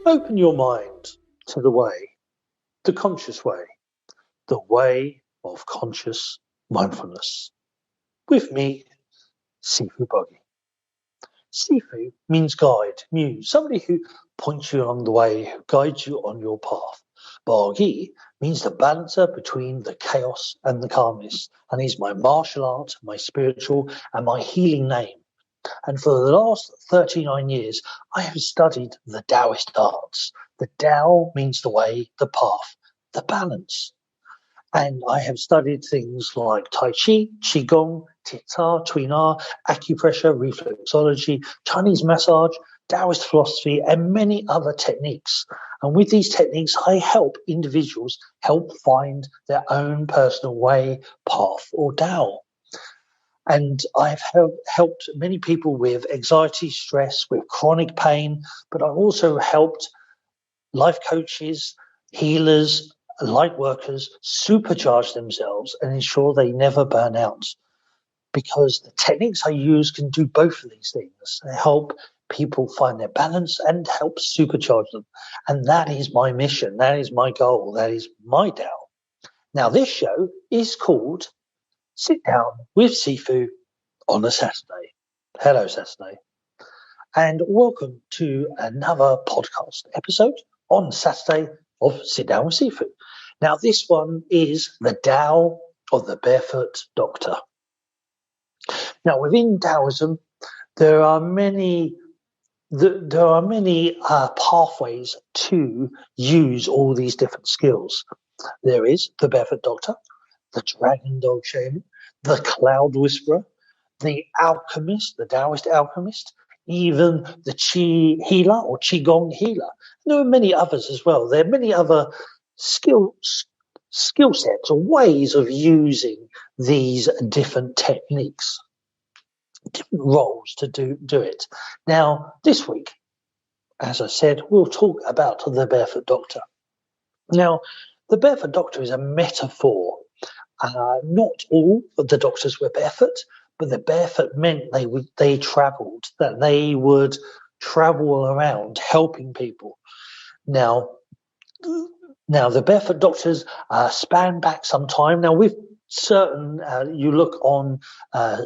Open your mind to the way, the conscious way, the way of conscious mindfulness. With me, Sifu Buggy. Sifu means guide, muse, somebody who points you along the way, who guides you on your path. Buggy means the balancer between the chaos and the calmness, and is my martial art, my spiritual, and my healing name. And for the last 39 years, I have studied the Taoist arts. The Tao means the way, the path, the balance. And I have studied things like Tai Chi, Qigong, Tita, Tuina, acupressure, reflexology, Chinese massage, Taoist philosophy, and many other techniques. And with these techniques, I help individuals help find their own personal way, path, or Tao. And I've helped many people with anxiety, stress, with chronic pain, but I've also helped life coaches, healers, light workers supercharge themselves and ensure they never burn out. Because the techniques I use can do both of these things. They help people find their balance and help supercharge them. And that is my mission. That is my goal. That is my Tao. Now, this show is called Sit Down with Sifu on a Saturday. Hello, Saturday. And welcome to another podcast episode on Saturday of Sit Down with Sifu. Now, this one is the Tao of the Barefoot Doctor. Now, within Taoism, there are many pathways to use all these different skills. There is the Barefoot Doctor, the Dragon Dog Shaman, the Cloud Whisperer, the Alchemist, the Taoist Alchemist, even the Qi healer or Qigong healer. There are many others as well. There are many other skill sets or ways of using these different techniques, different roles to do it. Now, this week, as I said, we'll talk about the Barefoot Doctor. Now, the Barefoot Doctor is a metaphor. Not all of the doctors were barefoot, but the barefoot meant they travelled, that they would travel around helping people. Now the barefoot doctors span back some time. Now, with certain, you look on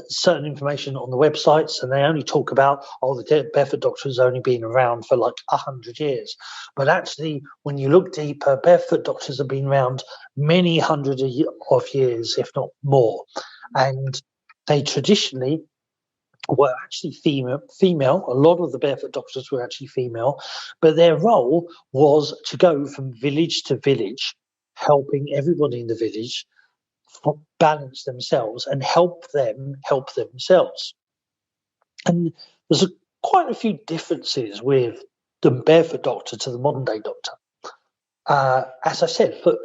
certain information on the websites, and they only talk about, the barefoot doctors only been around for like 100 years. But actually, when you look deeper, barefoot doctors have been around many hundreds of years, if not more. And they traditionally were actually female. A lot of the barefoot doctors were actually female, but their role was to go from village to village, helping everybody in the village balance themselves and help them help themselves. And there's quite a few differences with the barefoot doctor to the modern day doctor. As I said, for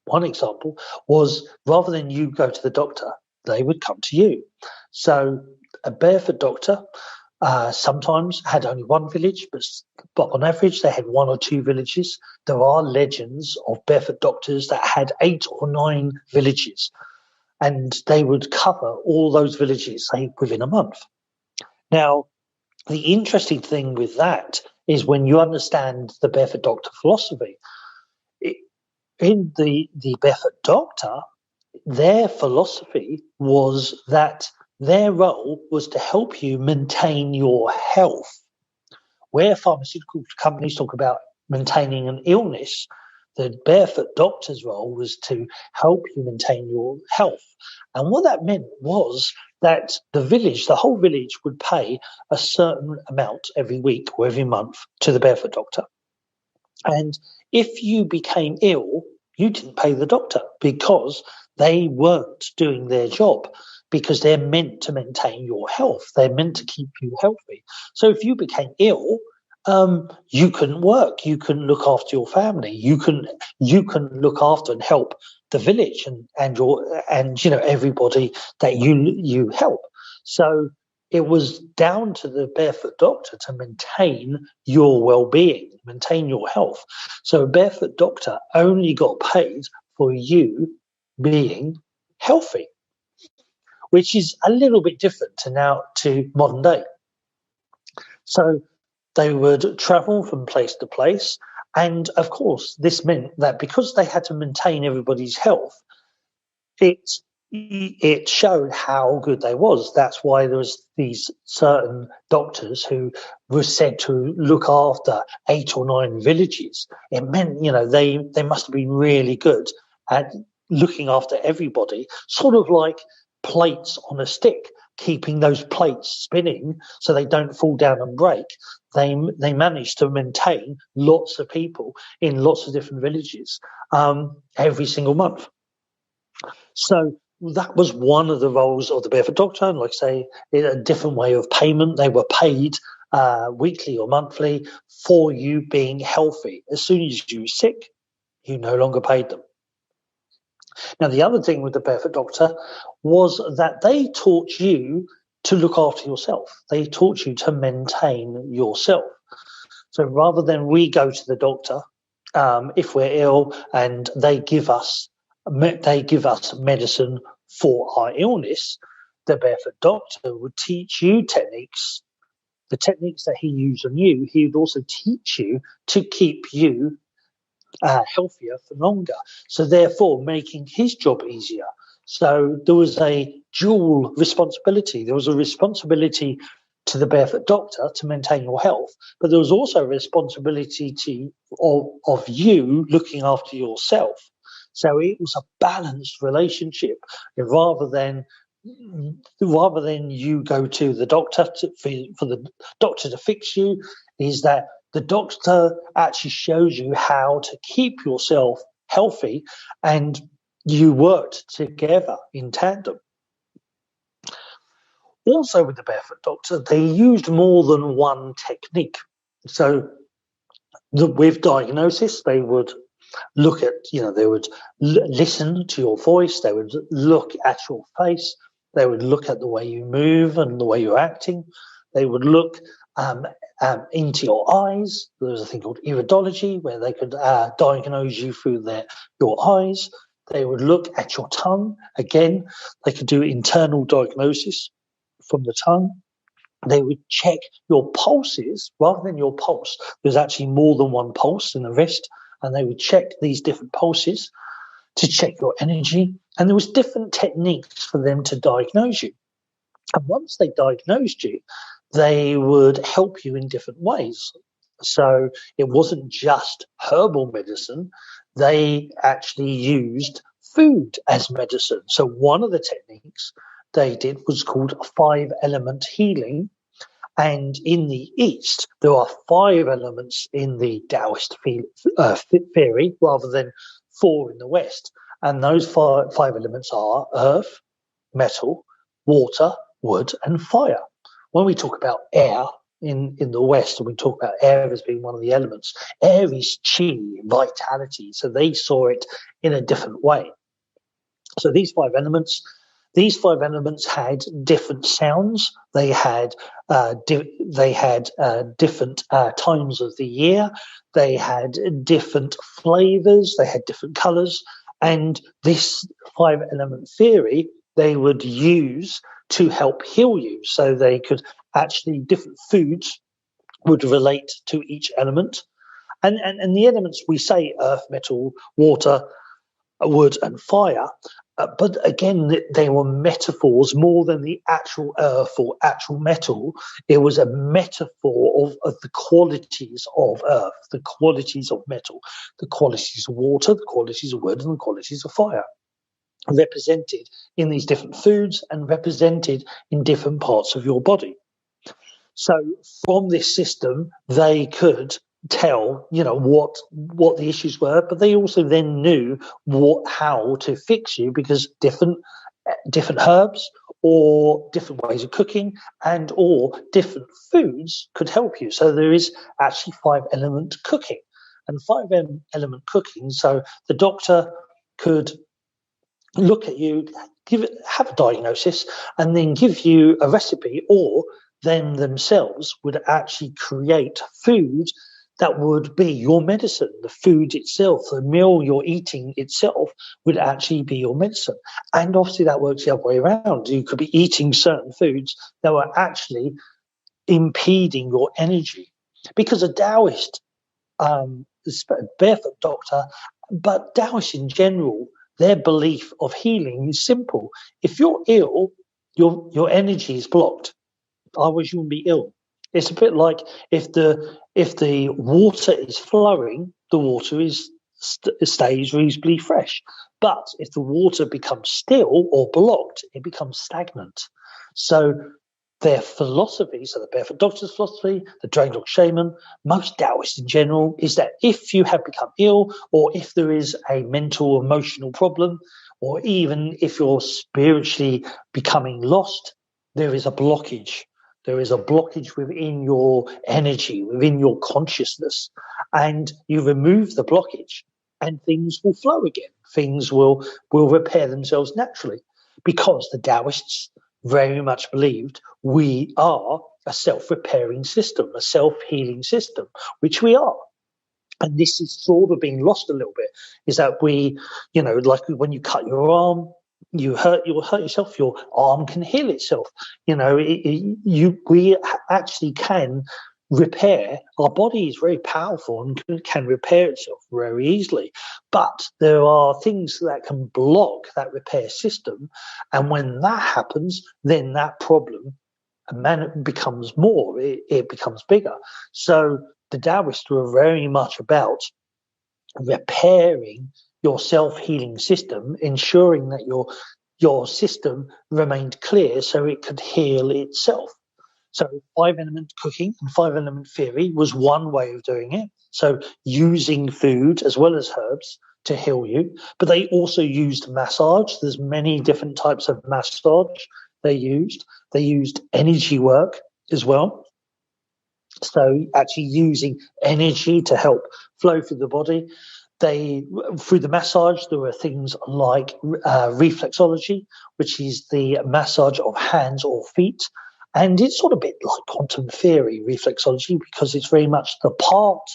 one example was, rather than you go to the doctor, they would come to you. So a barefoot doctor sometimes had only one village, but on average they had one or two villages. There are legends of barefoot doctors that had 8 or 9 villages, and they would cover all those villages, say, within a month. Now, the interesting thing with that is when you understand the barefoot doctor philosophy, in the barefoot doctor, their philosophy was that their role was to help you maintain your health. Where pharmaceutical companies talk about maintaining an illness, the barefoot doctor's role was to help you maintain your health. And what that meant was that the whole village would pay a certain amount every week or every month to the barefoot doctor. And if you became ill, you didn't pay the doctor because they weren't doing their job, because they're meant to maintain your health. They're meant to keep you healthy. So if you became ill, you couldn't work. You couldn't look after your family. You can look after and help the village and everybody that you help. So it was down to the barefoot doctor to maintain your well-being, maintain your health. So a barefoot doctor only got paid for you being healthy, which is a little bit different to modern day. So They would travel from place to place. And of course, this meant that because they had to maintain everybody's health, it it showed how good they was. That's why there was these certain doctors who were said to look after 8 or 9 villages. It meant, they must have been really good at looking after everybody, sort of like plates on a stick, keeping those plates spinning so they don't fall down and break. They managed to maintain lots of people in lots of different villages every single month. So that was one of the roles of the Barefoot Doctor. And like I say, in a different way of payment. They were paid weekly or monthly for you being healthy. As soon as you were sick, you no longer paid them. Now, the other thing with the Barefoot Doctor was that they taught you to look after yourself. They taught you to maintain yourself. So rather than we go to the doctor if we're ill and they give us medicine for our illness, the Barefoot Doctor would teach you techniques, the techniques that he used on you. He would also teach you to keep you healthier for longer. So therefore, making his job easier. So there was a dual responsibility. There was a responsibility to the Barefoot Doctor to maintain your health, but there was also a responsibility of you looking after yourself. So it was a balanced relationship. Rather than you go to the doctor for the doctor to fix you, is that the doctor actually shows you how to keep yourself healthy, and you worked together in tandem. Also, with the Barefoot Doctor, they used more than one technique. So with diagnosis, they would look at, they would listen to your voice, they would look at your face, they would look at the way you move and the way you're acting, they would look into your eyes. There was a thing called iridology where they could diagnose you through your eyes. They would look at your tongue. Again, they could do internal diagnosis from the tongue. They would check your pulses rather than your pulse. There's actually more than one pulse in the wrist, and they would check these different pulses to check your energy. And there was different techniques for them to diagnose you. And once they diagnosed you, they would help you in different ways. So it wasn't just herbal medicine. They actually used food as medicine. So one of the techniques they did was called 5-element healing. And in the East, there are 5 elements in the Taoist theory rather than 4 in the West. And those five elements are earth, metal, water, wood, and fire. When we talk about air in the West, and we talk about air as being one of the elements, air is chi, vitality. So they saw it in a different way. So these 5 elements had different sounds. They had different times of the year. They had different flavors. They had different colors. And this 5-element theory they would use to help heal you. So they could actually, different foods would relate to each element. And the elements we say earth, metal, water, wood, and fire. But again, they were metaphors more than the actual earth or actual metal. It was a metaphor of the qualities of earth, the qualities of metal, the qualities of water, the qualities of wood, and the qualities of fire, represented in these different foods and represented in different parts of your body. So from this system, they could tell, what the issues were, but they also then knew how to fix you, because different herbs or different ways of cooking and or different foods could help you. So there is actually 5-element cooking and 5-element cooking. So the doctor could look at you, have a diagnosis, and then give you a recipe, or them themselves would actually create food that would be your medicine. The food itself, the meal you're eating itself, would actually be your medicine. And obviously that works the other way around. You could be eating certain foods that were actually impeding your energy. because a Taoist, barefoot doctor, but Taoists in general, their belief of healing is simple. If you're ill, your energy is blocked. Otherwise, you wouldn't be ill. It's a bit like if the water is flowing, the water stays reasonably fresh. But if the water becomes still or blocked, it becomes stagnant. So their philosophy, so the barefoot doctor's philosophy, the dragon dog shaman, most Taoists in general, is that if you have become ill, or if there is a mental or emotional problem, or even if you're spiritually becoming lost, there is a blockage. There is a blockage within your energy, within your consciousness, and you remove the blockage and things will flow again. Things will repair themselves naturally, because the Taoists very much believed we are a self-repairing system, a self-healing system, which we are. And this is sort of being lost a little bit, is that we, like when you cut your arm, you hurt yourself, your arm can heal itself. We actually can repair. Our body is very powerful and can repair itself very easily. But there are things that can block that repair system. And when that happens, then that problem becomes more, it becomes bigger. So the Taoists were very much about repairing your self-healing system, ensuring that your system remained clear so it could heal itself. So 5-element cooking and 5-element theory was one way of doing it. So using food as well as herbs to heal you. But they also used massage. There's many different types of massage they used. They used energy work as well. So actually using energy to help flow through the body. Through the massage, there were things like reflexology, which is the massage of hands or feet. And it's sort of a bit like quantum theory, reflexology, because it's very much the part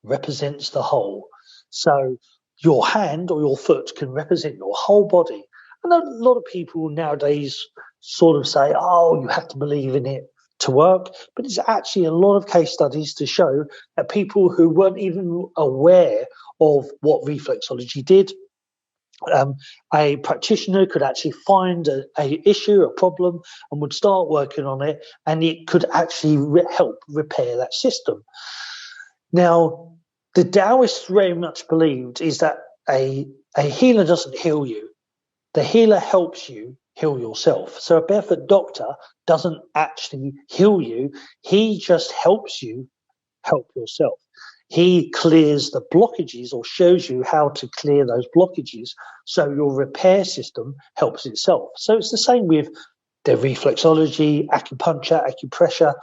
represents the whole. So your hand or your foot can represent your whole body. And a lot of people nowadays sort of say, oh, you have to believe in it to work. But it's actually a lot of case studies to show that people who weren't even aware of what reflexology did, a practitioner could actually find a issue, a problem, and would start working on it, and it could actually help repair that system. Now, the Taoists very much believed is that a healer doesn't heal you. The healer helps you heal yourself. So a barefoot doctor doesn't actually heal you. He just helps you help yourself. He clears the blockages or shows you how to clear those blockages so your repair system helps itself. So it's the same with the reflexology, acupuncture, acupressure.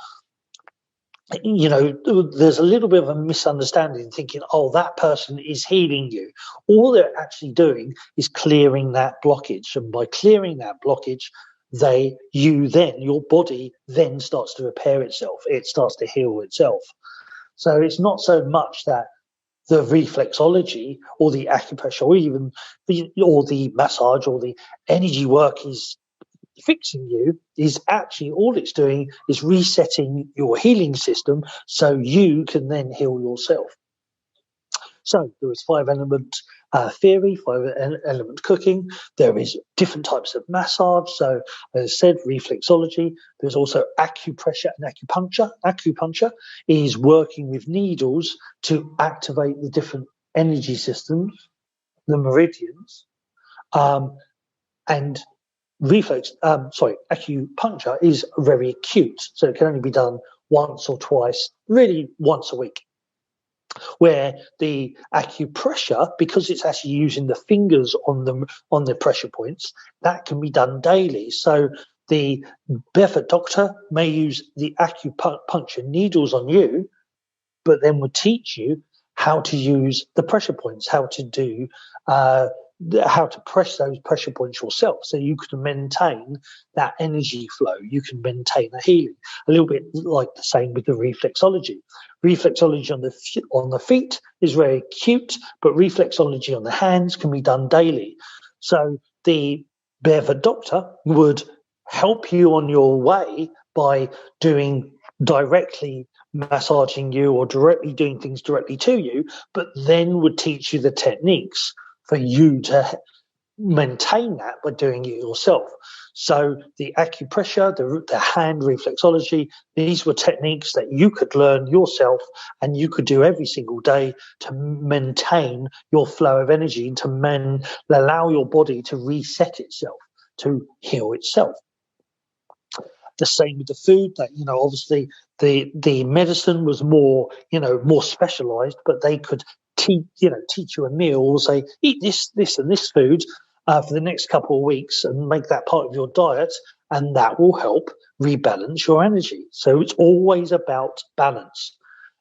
There's a little bit of a misunderstanding thinking, oh, that person is healing you. All they're actually doing is clearing that blockage. And by clearing that blockage, your body then starts to repair itself. It starts to heal itself. So it's not so much that the reflexology or the acupressure or even the massage or the energy work is fixing you. Is actually all it's doing is resetting your healing system so you can then heal yourself. So there is 5-element theory, 5-element cooking. There is different types of massage. So as I said, reflexology. There's also acupressure and acupuncture. Acupuncture is working with needles to activate the different energy systems, the meridians, and acupuncture is very acute. So it can only be done once or twice, really once a week. Where the acupressure, because it's actually using the fingers on the pressure points, that can be done daily. So the barefoot doctor may use the acupuncture needles on you, but then would teach you how to use the pressure points, how to press those pressure points yourself, so you can maintain that energy flow. You can maintain a healing. A little bit like the same with the reflexology. Reflexology on the feet is very acute, but reflexology on the hands can be done daily. So the barefoot doctor would help you on your way by doing directly massaging you or directly doing things directly to you, but then would teach you the techniques for you to maintain that by doing it yourself. So the acupressure, the hand reflexology, these were techniques that you could learn yourself and you could do every single day to maintain your flow of energy, to allow your body to reset itself, to heal itself. The same with the food, that, obviously the medicine was more specialized, but they could teach you a meal, or say, eat this and this food for the next couple of weeks and make that part of your diet, and that will help rebalance your energy. So it's always about balance.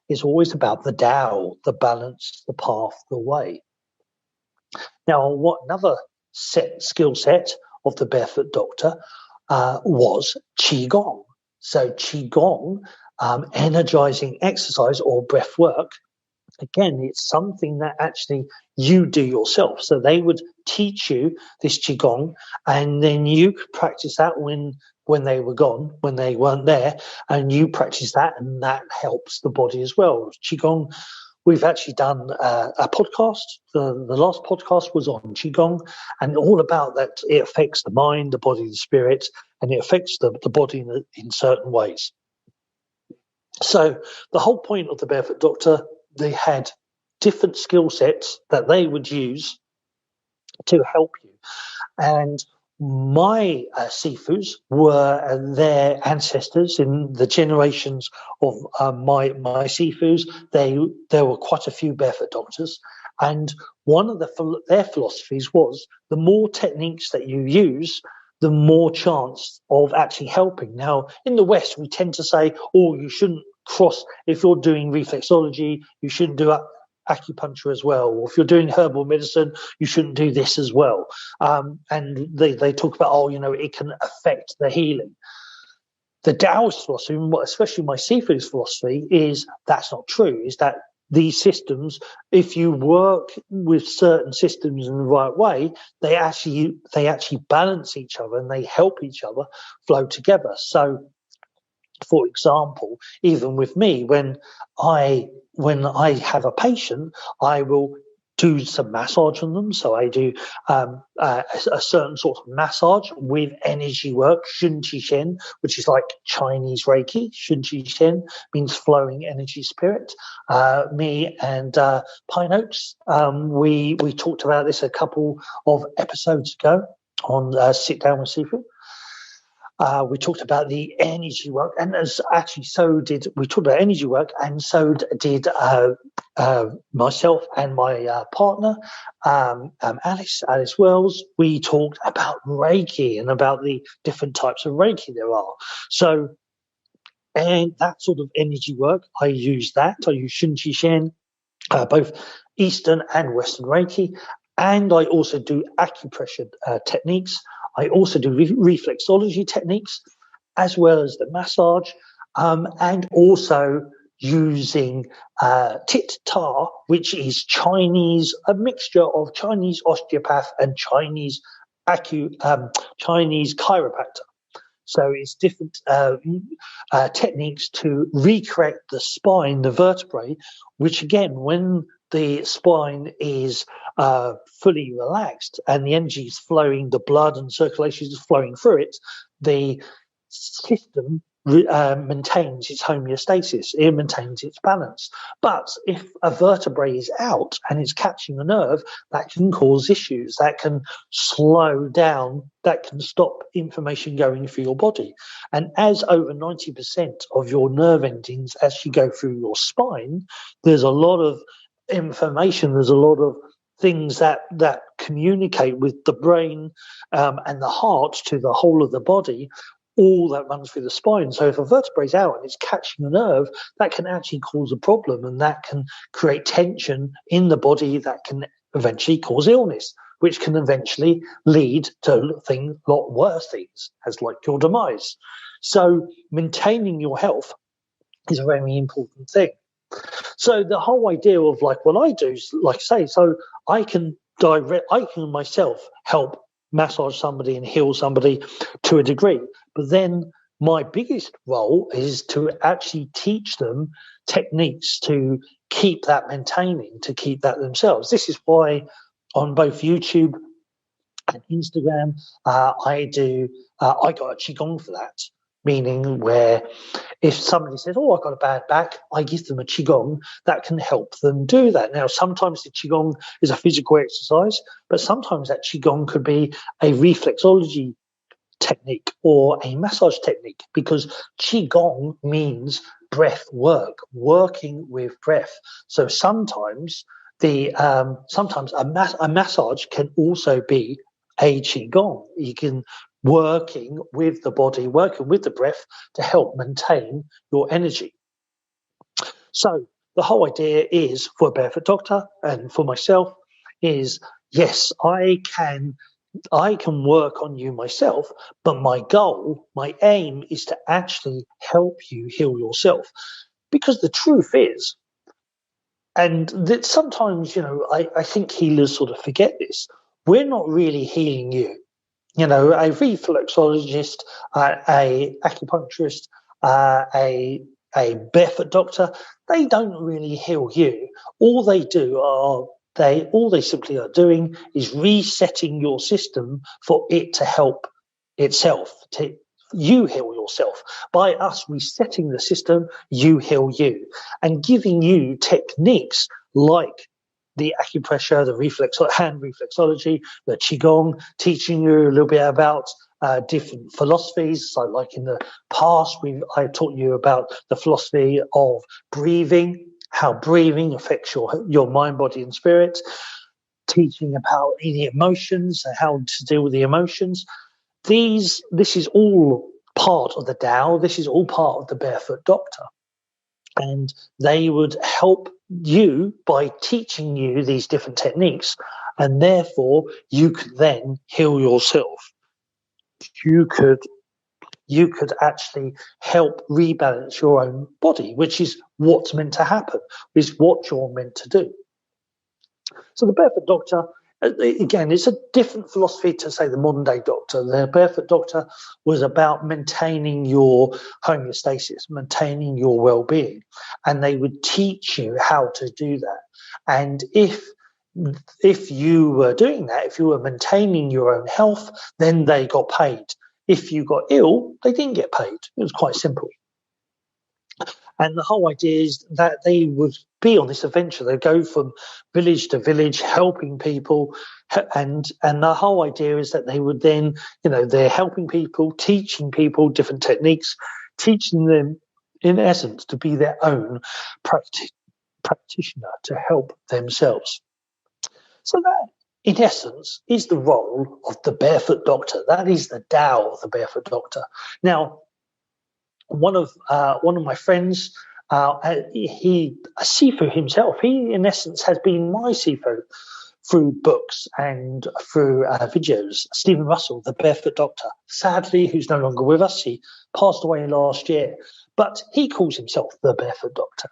It's always about the Tao, the balance, the path, the way. Now, what another skill set of the Barefoot Doctor was Qigong. So Qigong, energizing exercise or breath work, again, it's something that actually you do yourself. So they would teach you this Qigong, and then you could practice that when they were gone, when they weren't there, and you practice that, and that helps the body as well. Qigong, we've actually done a podcast. The last podcast was on Qigong, and all about that. It affects the mind, the body, the spirit, and it affects the body in certain ways. So the whole point of the Barefoot Doctor, they had different skill sets that they would use to help you. And my Sifus were their ancestors in the generations of my Sifus. There were quite a few Barefoot Doctors. And one of their philosophies was the more techniques that you use, the more chance of actually helping. Now, in the West, we tend to say, you shouldn't cross, if you're doing reflexology, you shouldn't do acupuncture as well. Or if you're doing herbal medicine, you shouldn't do this as well. And they talk about, it can affect the healing. The Taoist philosophy, especially my Sifu's philosophy, is that's not true, is that these systems, if you work with certain systems in the right way, they actually balance each other and they help each other flow together. So, for example, even with me, when I have a patient, I will do some massage on them. So I do a certain sort of massage with energy work, Xun Qi Shen, which is like Chinese Reiki. Xun Qi Shen means flowing energy spirit. Me and Pine Oaks, we talked about this a couple of episodes ago on Sit Down with Sifu. We talked about the energy work, and we talked about energy work, and so did myself and my partner, Alice Wells. We talked about Reiki and about the different types of Reiki there are. So, and that sort of energy work, I use that. I use Xun Qi Shen, both Eastern and Western Reiki, and I also do acupressure techniques. I also do reflexology techniques, as well as the massage, and also using Tit Ta, which is Chinese, a mixture of Chinese osteopath and Chinese chiropractor. So it's different techniques to recorrect the spine, the vertebrae, which again, when the spine is fully relaxed and the energy is flowing, the blood and circulation is flowing through it, the system maintains its homeostasis, it maintains its balance. But if a vertebrae is out and it's catching a nerve, that can cause issues, that can slow down, that can stop information going through your body. And as over 90% of your nerve endings actually go through your spine, there's a lot of information, there's a lot of things that communicate with the brain and the heart to the whole of the body, all that runs through the spine. So if a vertebrae is out and it's catching a nerve, that can actually cause a problem, and that can create tension in the body that can eventually cause illness, which can eventually lead to a lot worse things, as like your demise. So maintaining your health is a very important thing. So the whole idea of like what I do is, like I say, so I can myself help massage somebody and heal somebody to a degree, but then my biggest role is to actually teach them techniques to keep that maintaining, to keep that themselves. This is why on both YouTube and Instagram, I got a Qigong for that, meaning where if somebody says, oh, I've got a bad back, I give them a Qigong that can help them do that. Now, sometimes the Qigong is a physical exercise, but sometimes that Qigong could be a reflexology technique or a massage technique, because Qigong means breath work, working with breath. So sometimes sometimes a massage can also be a Qigong. You can working with the body, working with the breath to help maintain your energy. So the whole idea is for Barefoot Doctor and for myself is, yes, I can work on you myself, but my goal, my aim is to actually help you heal yourself. Because the truth is, and that sometimes, I think healers sort of forget this, we're not really healing you. A reflexologist, a acupuncturist, a barefoot doctor, they don't really heal you. All they simply are doing is resetting your system for it to help itself, to you heal yourself. By us resetting the system, you heal you, and giving you techniques like the acupressure, the hand reflexology, the Qigong, teaching you a little bit about different philosophies. So like in the past, I taught you about the philosophy of breathing, how breathing affects your mind, body, and spirit, teaching about the emotions and how to deal with the emotions. This is all part of the Tao. This is all part of the Barefoot Doctor. And they would help you by teaching you these different techniques. And therefore, you could then heal yourself. You could actually help rebalance your own body, which is what's meant to happen, is what you're meant to do. So the Barefoot Doctor, again, it's a different philosophy to, say, the modern day doctor. The Barefoot Doctor was about maintaining your homeostasis, maintaining your well-being, and they would teach you how to do that. And if you were doing that, if you were maintaining your own health, then they got paid. If you got ill, they didn't get paid. It was quite simple. And the whole idea is that they would be on this adventure. They go from village to village, helping people. And the whole idea is that they would then, they're helping people, teaching people different techniques, teaching them, in essence, to be their own practitioner, to help themselves. So that, in essence, is the role of the Barefoot Doctor. That is the Tao of the Barefoot Doctor. Now, one of my friends, Sifu himself, he in essence has been my Sifu through books and through videos. Stephen Russell, the Barefoot Doctor, sadly, who's no longer with us, he passed away last year, but he calls himself the Barefoot Doctor.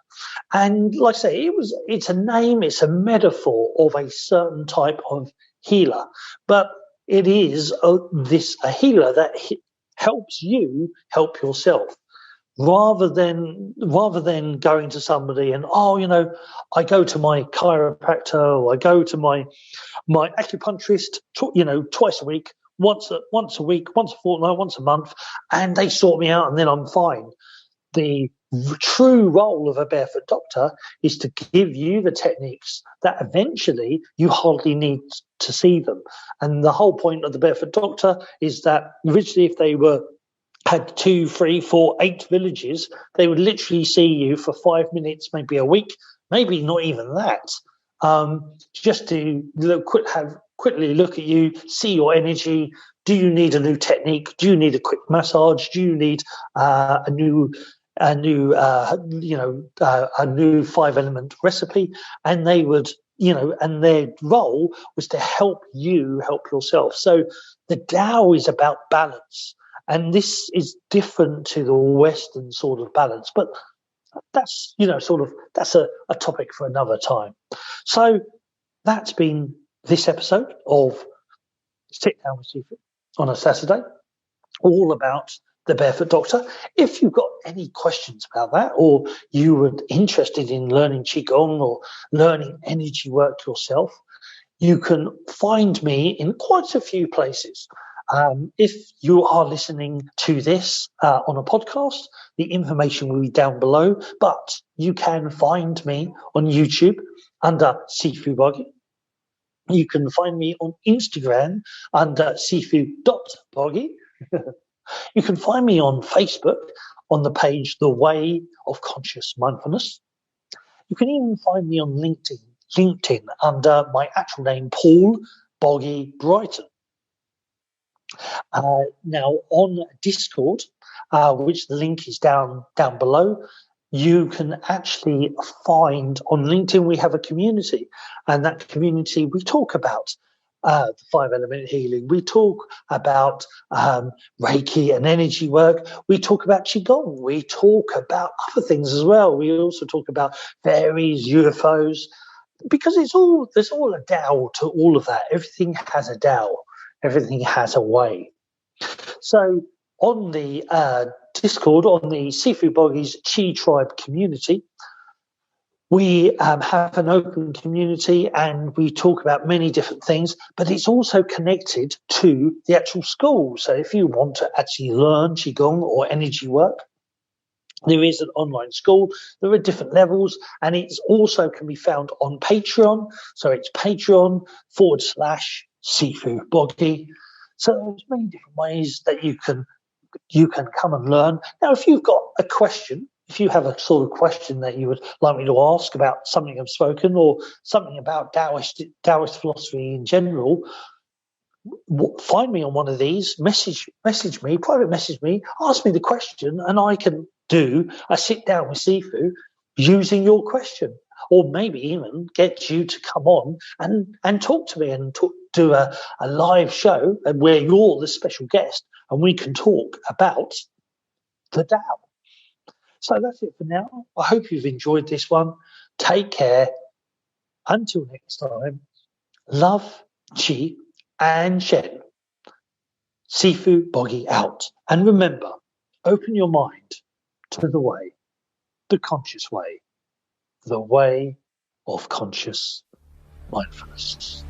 And like I say, it's a name, it's a metaphor of a certain type of healer, but it is a healer that helps you help yourself. Rather than going to somebody and, I go to my chiropractor or I go to my acupuncturist, twice a week, once a week, once a fortnight, once a month, and they sort me out and then I'm fine. The true role of a Barefoot Doctor is to give you the techniques that eventually you hardly need to see them. And the whole point of the Barefoot Doctor is that originally, if they had 2, 3, 4, 8 villages, they would literally see you for 5 minutes, maybe a week, maybe not even that, just to quickly look at you, see your energy. Do you need a new technique? Do you need a quick massage? Do you need a new 5-element recipe? And they would, and their role was to help you help yourself. So the Tao is about balance. And this is different to the Western sort of balance, but that's, that's a topic for another time. So that's been this episode of Sit Down with Sifu on a Saturday, all about The Barefoot Doctor. If you've got any questions about that, or you were interested in learning Qigong or learning energy work yourself, you can find me in quite a few places. If you are listening to this on a podcast, the information will be down below, but you can find me on YouTube under Sifu Boggy. You can find me on Instagram under sifu.boggy. You can find me on Facebook on the page The Way of Conscious Mindfulness. You can even find me on LinkedIn under my actual name, Paul Boggy Brighton. Now on Discord, which the link is down below, you can actually find on LinkedIn we have a community, and that community we talk about the 5-element healing. We talk about Reiki and energy work. We talk about Qigong. We talk about other things as well. We also talk about fairies, UFOs, because there's all a Tao to all of that. Everything has a Tao. Everything has a way. So on the Discord, on the Sifu Boggies Chi Tribe community, we have an open community and we talk about many different things, but it's also connected to the actual school. So if you want to actually learn Qigong or energy work, there is an online school. There are different levels, and it also can be found on Patreon. So it's Patreon.com/Sifu Boggy. So there's many different ways that you can come and learn. Now, if you've got a question, if you have a sort of question that you would like me to ask about something I've spoken or something about Taoist philosophy in general, find me on one of these, message me, private message me, ask me the question, and I can do a sit down with Sifu using your question, or maybe even get you to come on and talk to me and do a live show where you're the special guest and we can talk about the Tao. So that's it for now. I hope you've enjoyed this one. Take care. Until next time, love, chi, and Shen. Sifu Boggy out. And remember, open your mind to the way, the conscious way, the way of conscious mindfulness.